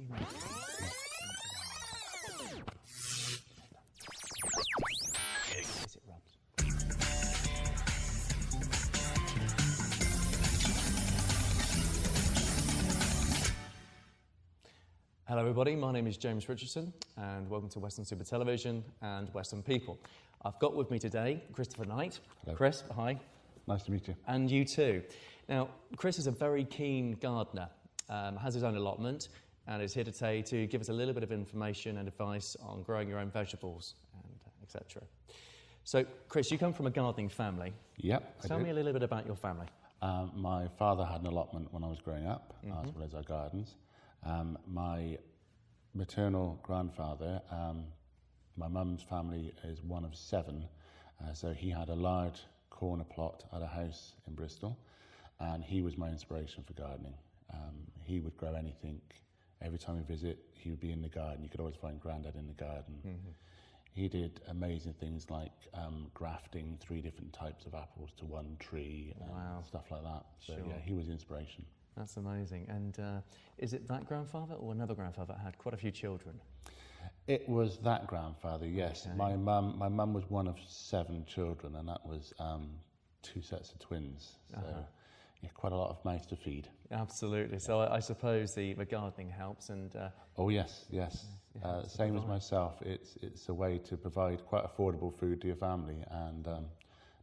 easy. Mate. Yes, it rubs. Hello everybody, my name is James Richardson and welcome to Weston Super Television and Weston People. I've got with me today Christopher Knight. Hello. Chris, hi. Nice to meet you. And you too. Now, Chris is a very keen gardener, has his own allotment and is here today to give us a little bit of information and advice on growing your own vegetables and etc. So, Chris, you come from a gardening family. Yep, Tell me a little bit about your family. My father had an allotment when I was growing up, as well as our gardens. My maternal grandfather, my mum's family is one of 7, so he had a large corner plot at a house in Bristol, and he was my inspiration for gardening. He would grow anything. Every time we visit, he would be in the garden. You could always find Grandad in the garden. He did amazing things like grafting 3 different types of apples to one tree, and stuff like that. So yeah, he was inspiration. That's amazing. And is it that grandfather or another grandfather that had quite a few children? It was that grandfather, yes. Okay. My mum was one of 7 children, and that was 2 sets of twins. So yeah, quite a lot of mouths to feed. Absolutely. So I suppose the gardening helps. And oh yes, yes. Same as myself. It's a way to provide quite affordable food to your family, and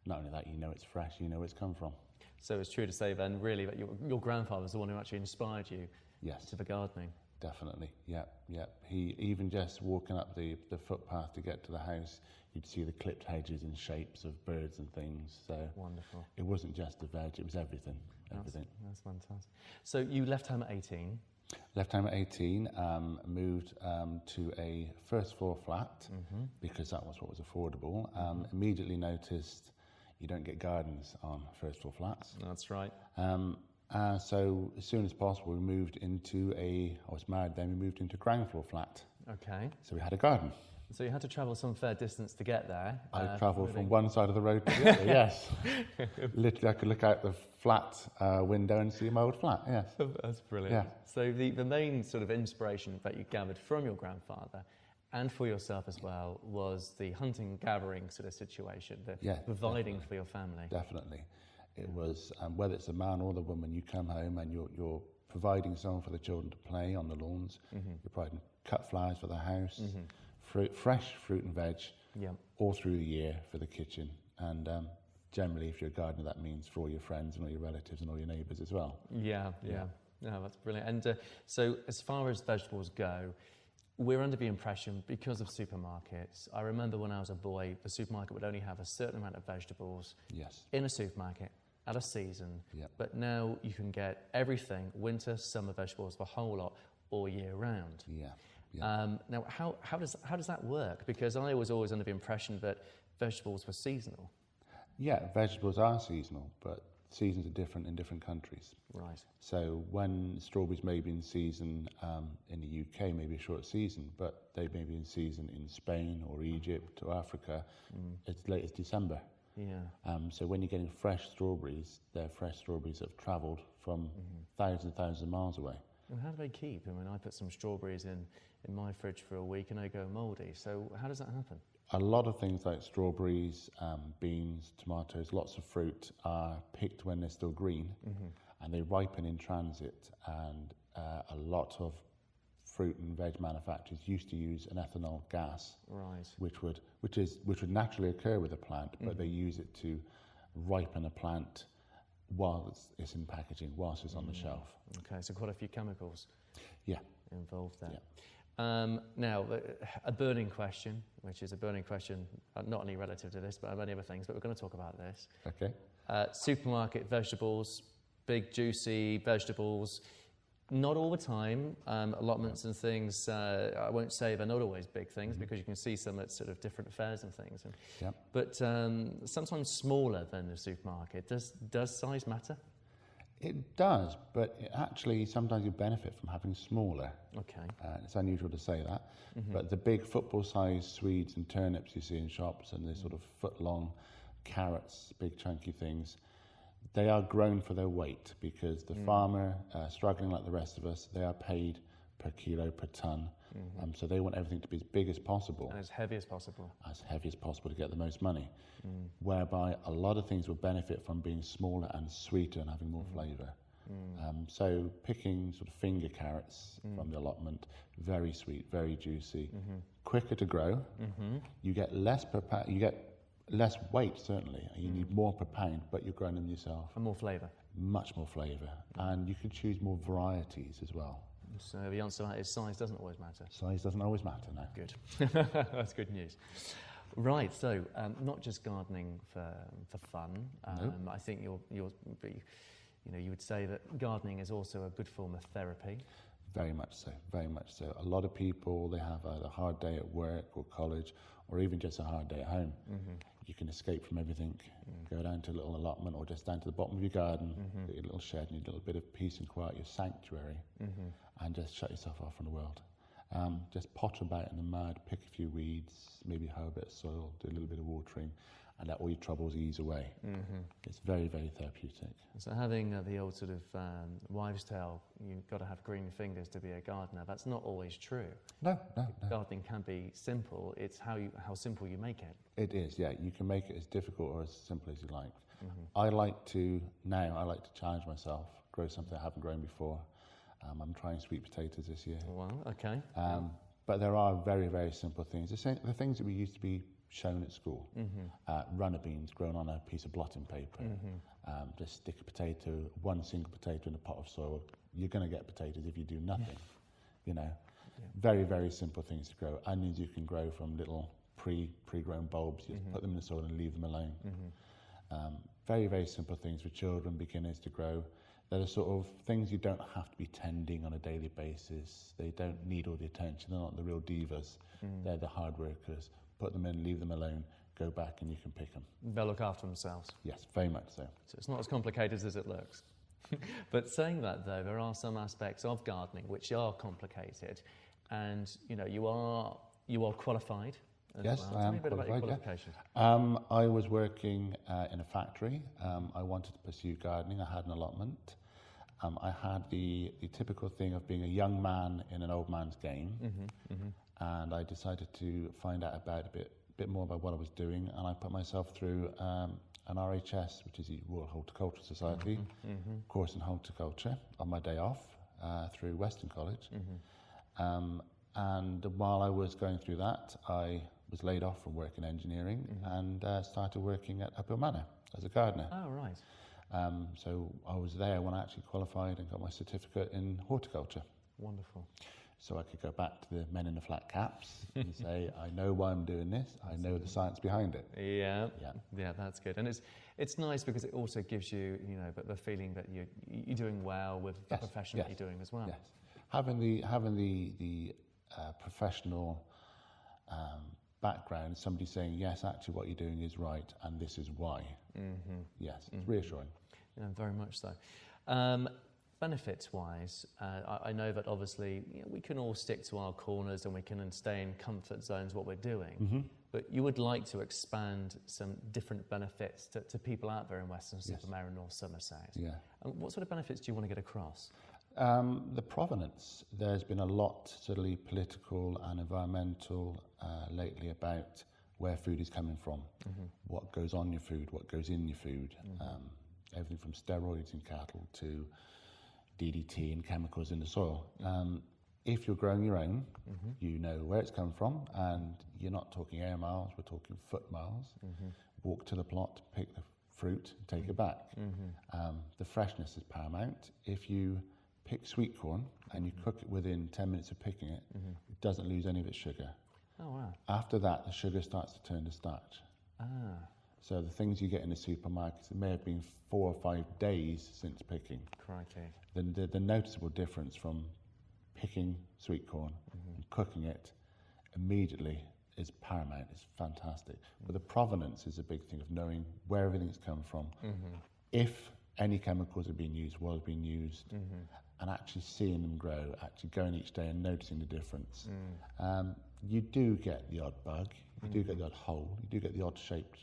not only that, you know it's fresh, you know where it's come from. So it's true to say then, really, that your grandfather was the one who actually inspired you to the gardening. Definitely, yeah. He, even just walking up the footpath to get to the house, you'd see the clipped hedges in shapes of birds and things. So wonderful. It wasn't just the veg, it was everything. That's fantastic. So you left home at 18? Left home at 18, moved to a first floor flat because that was what was affordable. Immediately noticed you don't get gardens on first floor flats. That's right. So as soon as possible, we moved into I was married then, we moved into a ground floor flat. Okay. So we had a garden. So you had to travel some fair distance to get there. I travelled from one side of the road to the other, yes. Literally, I could look out the flat window and see my old flat, yes. That's brilliant. Yeah. So the main sort of inspiration that you gathered from your grandfather and for yourself as well was the hunting, gathering sort of situation, the providing for your family. Definitely. It was, whether it's a man or the woman, you come home and you're providing something for the children to play on the lawns, you're providing cut flowers for the house, fresh fruit and veg all through the year for the kitchen. And generally, if you're a gardener, that means for all your friends and all your relatives and all your neighbours as well. Yeah. No, that's brilliant. And so as far as vegetables go, we're under the impression, because of supermarkets, I remember when I was a boy, the supermarket would only have a certain amount of vegetables in a supermarket at a season. But now you can get everything, winter, summer vegetables, the whole lot, all year round. Now, how does that work? Because I was always under the impression that vegetables were seasonal. Yeah, vegetables are seasonal, but seasons are different in different countries. Right. So when strawberries may be in season in the UK, maybe a short season, but they may be in season in Spain or Egypt or Africa as late as December. So when you're getting fresh strawberries, they're fresh strawberries that have travelled from thousands and thousands of miles away. And how do they keep? I mean, I put some strawberries in my fridge for a week and they go mouldy. So how does that happen? A lot of things like strawberries, beans, tomatoes, lots of fruit are picked when they're still green and they ripen in transit, and a lot of fruit and veg manufacturers used to use an ethanol gas, which would naturally occur with a plant, but they use it to ripen a plant while it's in packaging, whilst it's on the shelf. Okay, so quite a few chemicals involved there. Now, a burning question, which is a burning question, not only relative to this, but many other things, but we're going to talk about this. Okay. Supermarket vegetables, big juicy vegetables, not all the time. Allotments and things, I won't say they're not always big things, because you can see some at sort of different fairs and things. But sometimes smaller than the supermarket. Does size matter? It does, but actually sometimes you benefit from having smaller. Okay. It's unusual to say that, but the big football-sized Swedes and turnips you see in shops, and the sort of foot-long carrots, big chunky things, they are grown for their weight, because the farmer, struggling like the rest of us, they are paid per kilo per ton. So they want everything to be as big as possible. And as heavy as possible. As heavy as possible to get the most money. Whereby a lot of things will benefit from being smaller and sweeter and having more flavour. So picking sort of finger carrots from the allotment, very sweet, very juicy, quicker to grow. You get less per pound, you get less weight certainly. You need more per pound, but you're growing them yourself. And more flavour. Much more flavour, and you can choose more varieties as well. So the answer to that is size doesn't always matter. Size doesn't always matter, no. Good. That's good news. Right, so not just gardening for fun. No. I think you would say that gardening is also a good form of therapy. Very much so, very much so. A lot of people, they have either a hard day at work or college, or even just a hard day at home. You can escape from everything, go down to a little allotment or just down to the bottom of your garden, get your little shed and your little bit of peace and quiet, your sanctuary, and just shut yourself off from the world. Just potter about in the mud, pick a few weeds, maybe hoe a bit of soil, do a little bit of watering, and let all your troubles ease away. It's very, very therapeutic. So having the old sort of wives' tale, you've got to have green fingers to be a gardener, that's not always true. No. Gardening can be simple, it's how simple you make it. It is, yeah. You can make it as difficult or as simple as you like. I like to challenge myself, grow something I haven't grown before. I'm trying sweet potatoes this year. Well, okay. But there are very, very simple things. The things that we used to be shown at school. Runner beans grown on a piece of blotting paper. Just stick a potato, one single potato in a pot of soil. You're going to get potatoes if you do nothing. Very, very simple things to grow. Onions you can grow from little pre-grown bulbs. You just put them in the soil and leave them alone. Very, very simple things for children, beginners to grow. They're the sort of things you don't have to be tending on a daily basis. They don't need all the attention. They're not the real divas. They're the hard workers. Put them in, leave them alone, go back and you can pick them. They'll look after themselves. Yes, very much so. So it's not as complicated as it looks. But saying that though, there are some aspects of gardening which are complicated, and you are qualified. Yes, well. I am qualified. Tell me a bit about your qualifications. I was working in a factory. I wanted to pursue gardening. I had an allotment. I had the typical thing of being a young man in an old man's game. And I decided to find out about a bit more about what I was doing, and I put myself through an RHS, which is the Royal Horticultural Society, course in horticulture on my day off through Weston College. And while I was going through that, I was laid off from work in engineering and started working at Uphill Manor as a gardener. Oh, right. So I was there when I actually qualified and got my certificate in horticulture. Wonderful. So I could go back to the men in the flat caps and say, I know why I'm doing this. I know the science behind it. Yeah, that's good. And it's nice because it also gives you, the feeling that you're doing well with the profession that you're doing as well. Yes, having the professional background, somebody saying, yes, actually what you're doing is right, and this is why. Yes, it's reassuring. Very much so. Benefits-wise, I know that obviously we can all stick to our corners and we can stay in comfort zones what we're doing, but you would like to expand some different benefits to people out there in Weston-super-Mare and North Somerset. Yeah. And what sort of benefits do you want to get across? The provenance. There's been a lot, certainly political and environmental, lately about where food is coming from, what goes on your food, what goes in your food, everything from steroids in cattle to DDT and chemicals in the soil. If you're growing your own, you know where it's come from, and you're not talking air miles, we're talking foot miles. Walk to the plot, pick the fruit, take it back. The freshness is paramount. If you pick sweet corn and you cook it within 10 minutes of picking it, it doesn't lose any of its sugar. Oh, wow. After that, the sugar starts to turn to starch. So the things you get in the supermarkets, it may have been 4 or 5 days since picking. Crikey. The noticeable difference from picking sweet corn and cooking it immediately is paramount. It's fantastic. But the provenance is a big thing of knowing where everything's come from. If any chemicals have been used, what has been used, and actually seeing them grow, actually going each day and noticing the difference. You do get the odd bug, you do get the odd hole, you do get the odd shaped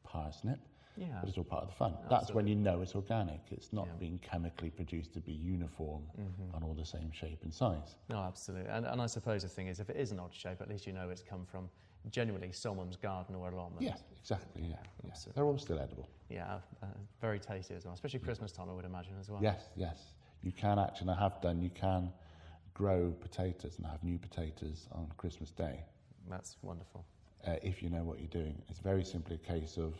parsnip, Yeah. But it's all part of the fun. Absolutely. That's when you know it's organic. It's not Yeah. being chemically produced to be uniform and all the same shape and size. No, absolutely. And I suppose the thing is, if it is an odd shape, at least you know it's come from genuinely someone's garden or allotment. Yes, exactly, yeah. Absolutely. They're all still edible. Yeah, very tasty as well, especially Christmas time, I would imagine, as well. Yes, yes. You can actually, and I have done, you can grow potatoes and have new potatoes on Christmas Day. That's wonderful. If you know what you're doing. It's very simply a case of,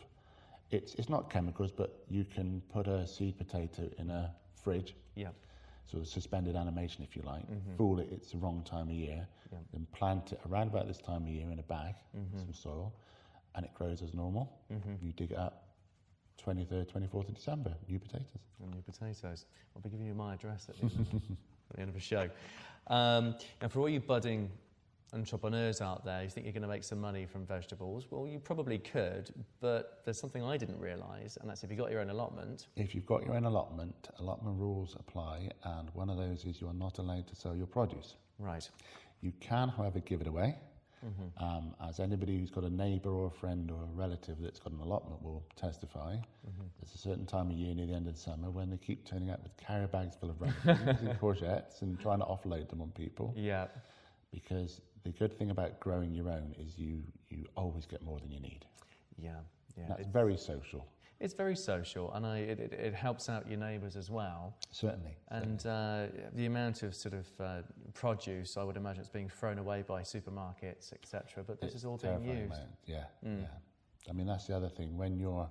it's not chemicals, but you can put a seed potato in a fridge, Yeah. sort of suspended animation if you like, fool it, it's the wrong time of year, then plant it around about this time of year in a bag, some soil, and it grows as normal. You dig it up 23rd, 24th of December, new potatoes. And new potatoes. I'll be giving you my address at the end of the show. And for all you budding entrepreneurs out there, you think you're going to make some money from vegetables? Well, you probably could, but there's something I didn't realise, and that's if you've got your own allotment. If you've got your own allotment rules apply, and one of those is you are not allowed to sell your produce. Right. You can, however, give it away. As anybody who's got a neighbour or a friend or a relative that's got an allotment will testify, there's a certain time of year near the end of the summer when they keep turning up with carrier bags full of radishes and courgettes and trying to offload them on people. Yeah. Because the good thing about growing your own is you always get more than you need. Yeah. Yeah. That's very social. It's very social, and it helps out your neighbours as well. Certainly. And the amount of sort of produce, I would imagine it's being thrown away by supermarkets, etc. But this is all being used. Yeah. I mean, that's the other thing. When you're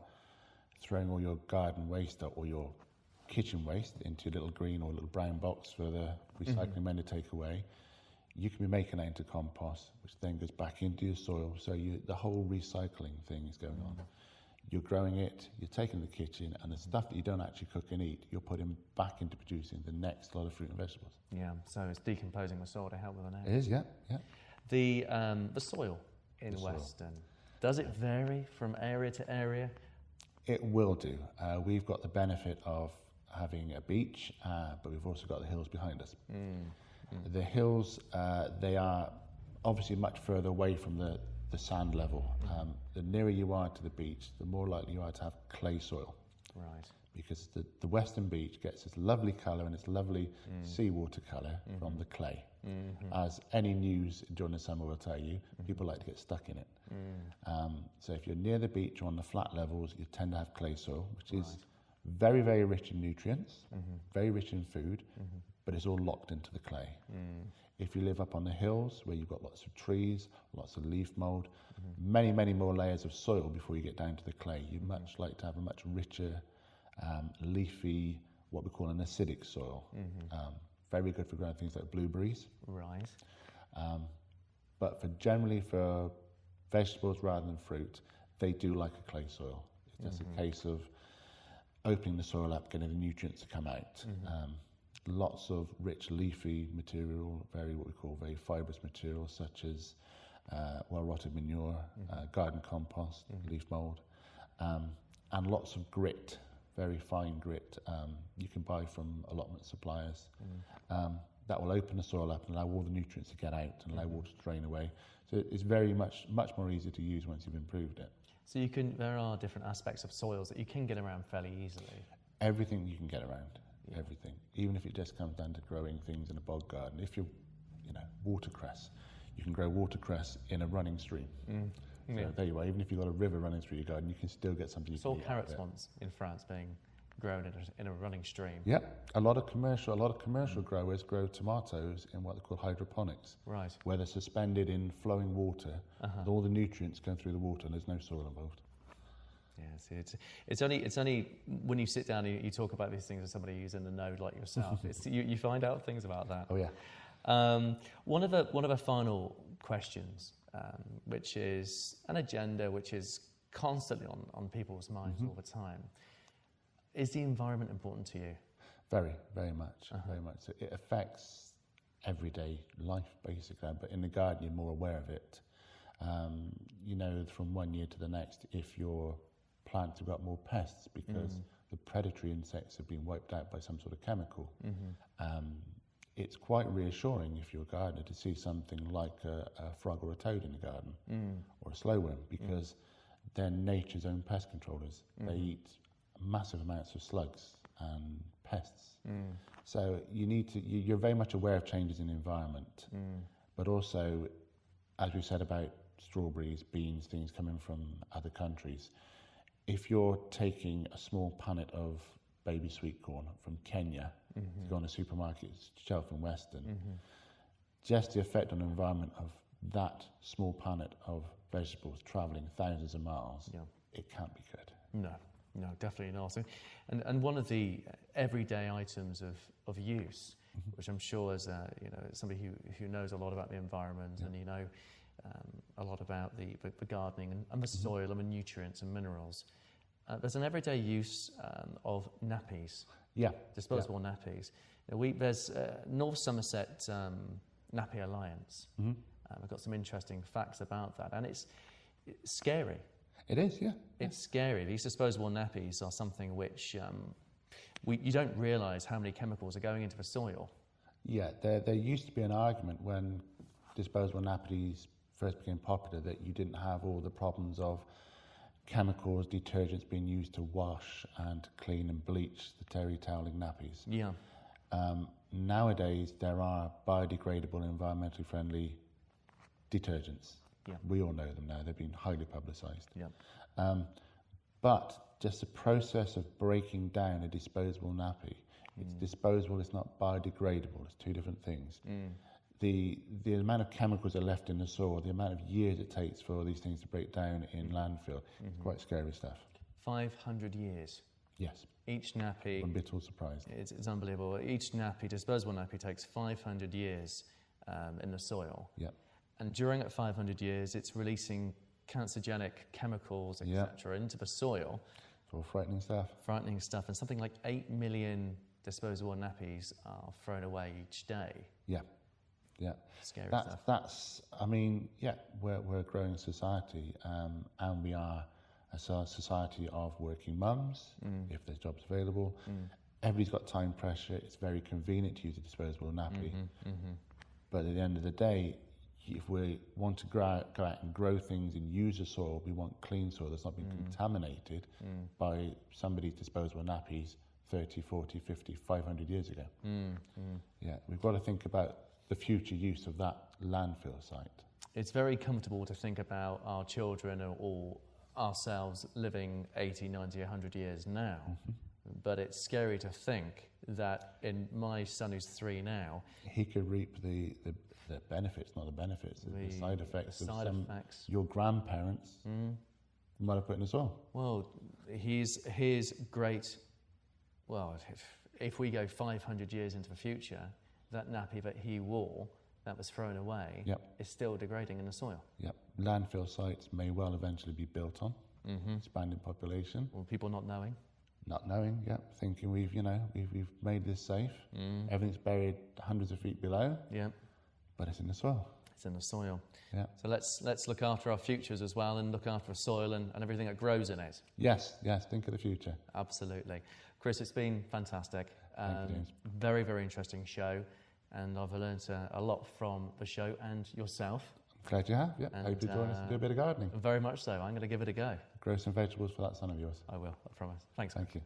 throwing all your garden waste or your kitchen waste into a little green or a little brown box for the recycling men to take away, you can be making that into compost, which then goes back into your soil. So the whole recycling thing is going on. You're growing it, you're taking the kitchen, and the stuff that you don't actually cook and eat, you're putting back into producing the next lot of fruit and vegetables. Yeah, so it's decomposing the soil to help with the next. It is, yeah. The soil in Weston, does it vary from area to area? It will do. We've got the benefit of having a beach, but we've also got the hills behind us. The hills, they are obviously much further away from the sand level. The nearer you are to the beach, the more likely you are to have clay soil. Right. Because the Western beach gets this lovely colour and its lovely seawater colour from the clay. As any news during the summer will tell you, people like to get stuck in it. So if you're near the beach or on the flat levels, you tend to have clay soil, which is very, very rich in nutrients, very rich in food, but it's all locked into the clay. If you live up on the hills where you've got lots of trees, lots of leaf mould, many, many more layers of soil before you get down to the clay, you'd much like to have a much richer, leafy, what we call an acidic soil. Very good for growing things like blueberries. Right. But generally for vegetables rather than fruit, they do like a clay soil. It's just a case of opening the soil up, getting the nutrients to come out. Lots of rich leafy material, what we call very fibrous material, such as well-rotted manure, garden compost, leaf mould, and lots of grit, very fine grit you can buy from allotment suppliers. That will open the soil up and allow all the nutrients to get out and allow water to drain away. So it's very much more easy to use once you've improved it. So there are different aspects of soils that you can get around fairly easily. Everything you can get around. Everything, even if it just comes down to growing things in a bog garden. If watercress, you can grow watercress in a running stream. So there you are. Even if you've got a river running through your garden, you can still get something. You saw carrots once in France being grown in a running stream. Yep, a lot of commercial growers grow tomatoes in what they call hydroponics. Right. Where they're suspended in flowing water, with all the nutrients going through the water, and there's no soil involved. Yeah, see, it's only when you sit down and you talk about these things with somebody who's in the know like yourself, you find out things about that. Oh yeah. One of the final questions, which is an agenda which is constantly on people's minds all the time, is the environment important to you? Very, very much, very much. So it affects everyday life basically, but in the garden you're more aware of it. From one year to the next, if your plants have got more pests because the predatory insects have been wiped out by some sort of chemical. It's quite reassuring if you're a gardener to see something like a frog or a toad in the garden or a slow worm, because they're nature's own pest controllers. They eat massive amounts of slugs and pests. So you're very much aware of changes in the environment, but also, as we said about strawberries, beans, things coming from other countries, if you're taking a small punnet of baby sweet corn from Kenya to go on a supermarket shelf in Weston, just the effect on the environment of that small punnet of vegetables travelling thousands of miles, it can't be good. No, definitely not. And one of the everyday items of use, which I'm sure as somebody who knows a lot about the environment and a lot about the gardening and the soil and the nutrients and minerals, there's an everyday use of nappies. Disposable nappies. There's North Somerset Nappy Alliance. I've got some interesting facts about that, and it's scary. It is, yeah. It's scary. These disposable nappies are something which you don't realise how many chemicals are going into the soil. Yeah, there used to be an argument when disposable nappies first became popular that you didn't have all the problems of chemicals, detergents being used to wash and clean and bleach the terry toweling nappies. Yeah. Nowadays, there are biodegradable, environmentally friendly detergents. Yeah. We all know them now. They've been highly publicised. Yeah. But just the process of breaking down a disposable nappy, it's disposable, it's not biodegradable. It's two different things. The amount of chemicals are left in the soil, the amount of years it takes for these things to break down in landfill, it's quite scary stuff. 500 years. Yes. Each nappy. I'm a bit all surprised. It's unbelievable. Each nappy, disposable nappy, takes 500 years in the soil. Yeah. And during that 500 years, it's releasing cancerogenic chemicals, etc., into the soil. It's all frightening stuff. Frightening stuff. And something like 8 million disposable nappies are thrown away each day. Yeah. Yeah. Scary stuff. That's, we're a growing society, and we are a society of working mums, if there's jobs available. Everybody's got time pressure. It's very convenient to use a disposable nappy. But at the end of the day, if we want to go out and grow things and use the soil, we want clean soil that's not been contaminated by somebody's disposable nappies 30, 40, 50, 500 years ago. Yeah, we've got to think about the future use of that landfill site. It's very comfortable to think about our children or ourselves living 80, 90, 100 years now, but it's scary to think that in my son who's 3 now, he could reap the benefits, not the benefits, the side effects of your grandparents might have put in the soil. Well, his great, if we go 500 years into the future, that nappy that he wore, that was thrown away, is still degrading in the soil. Yep. Landfill sites may well eventually be built on, expanding population. Well, people not knowing. Not knowing, thinking we've made this safe. Everything's buried hundreds of feet below. Yeah. But it's in the soil. It's in the soil. Yeah. So let's look after our futures as well and look after the soil and everything that grows in it. Yes, think of the future. Absolutely. Chris, it's been fantastic. Thank you, James. Very, very interesting show. And I've learned a lot from the show and yourself. I'm glad you have, I hope you join us and do a bit of gardening. Very much so. I'm going to give it a go. Grow some vegetables for that son of yours. I will, I promise. Thanks. Thank you.